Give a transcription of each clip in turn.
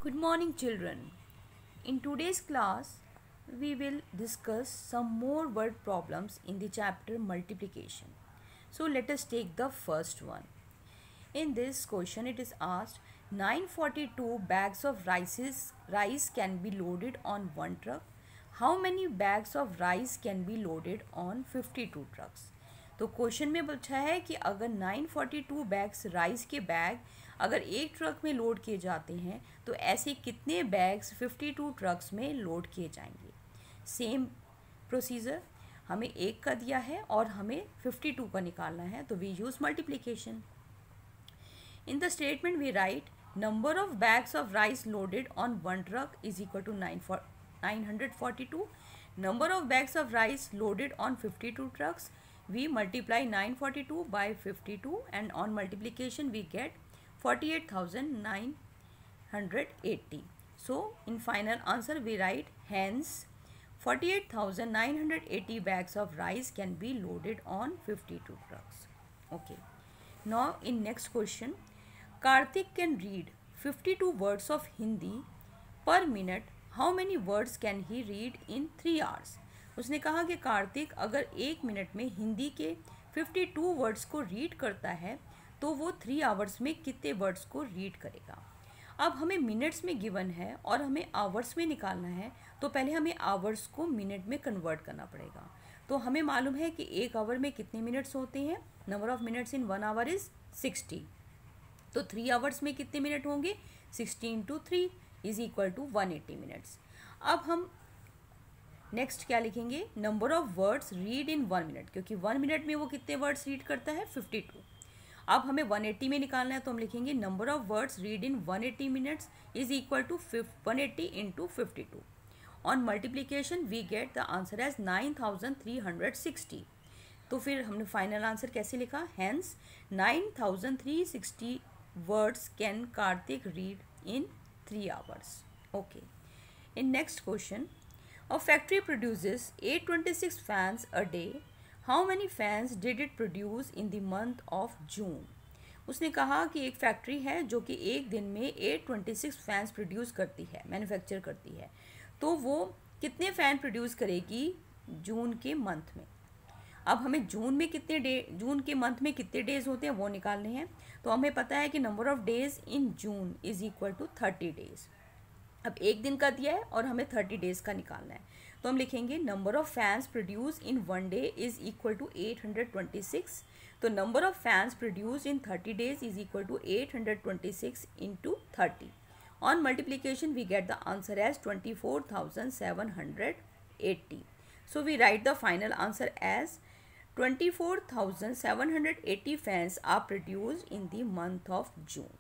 Good morning, children. In today's class, we will discuss some more word problems in the chapter multiplication. So let us take the first one. In this question, it is asked 942 bags of rice can be loaded on one truck. How many bags of rice can be loaded on 52 trucks? तो question में पूछा है कि अगर 942 bags rice के bag अगर एक truck में लोड किए जाते हैं तो ऐसे कितने बैग्स 52 ट्रक्स में लोड किए जाएंगे। सेम प्रोसीजर, हमें एक का दिया है और हमें 52 का निकालना है, तो we use multiplication. In the statement we write number of bags of rice loaded on one truck is equal to 942. Number of bags of rice loaded on 52 trucks. We multiply 942 by 52 and on multiplication we get 48,980. So in final answer we write hence 48,980 bags of rice can be loaded on 52 trucks. Okay. Now in next question, Karthik can read 52 words of Hindi per minute. How many words can he read in 3 hours? उसने कहा कि कार्तिक अगर 1 minute में हिंदी के 52 words को read करता है तो वो 3 आवर्स में कितने वर्ड्स को रीड करेगा। अब हमें मिनट्स में गिवन है और हमें आवर्स में निकालना है, तो पहले हमें आवर्स को मिनट में कन्वर्ट करना पड़ेगा। तो हमें मालूम है कि 1 आवर में कितने मिनट्स होते हैं। Number of minutes in 1 our is 60, तो 3 आवर्स में कितने मिनट होंगे। 60 × 3 इज इक्वल टू 180 मिनट्स। अब हम नेक्स्ट क्या लिखेंगे, number of words read in 1 minute, क्योंकि 1 मिनट में वो कितने वर्ड्स रीड करता है 52। अब हमें 180 में निकालना है, तो हम लिखेंगे number of words read in 180 minutes is equal to 180 × 52। On multiplication we get the answer as 9360। तो फिर हमने फाइनल आंसर कैसे लिखा, hence 9360 words can Kartik read in 3 hours. Okay. In next question, a factory produces 826 fans a day. How many fans did it produce in the month of June? उसने कहा कि एक factory है जो कि एक दिन में 826 फैंस प्रोड्यूस करती है, मैन्युफैक्चर करती है, तो वो कितने फ़ैन प्रोड्यूस करेगी जून के मंथ में। अब हमें जून के मंथ में कितने डेज़ होते हैं वो निकालने हैं। तो हमें पता है कि number of days in June is equal to 30 days. अब एक दिन का दिया है और हमें 30 डेज़ का निकालना है, तो हम लिखेंगे number of fans produce in 1 day is equal to 826। तो number of fans produce in 30 days is equal to 826 × 30। On multiplication we get the answer as 24,780। So we write the final answer as 24,780 fans are produced in the month of June.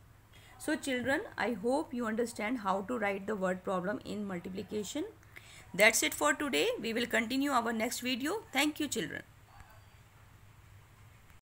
So children, I hope you understand how to write the word problem in multiplication. That's it for today. We will continue our next video. Thank you children.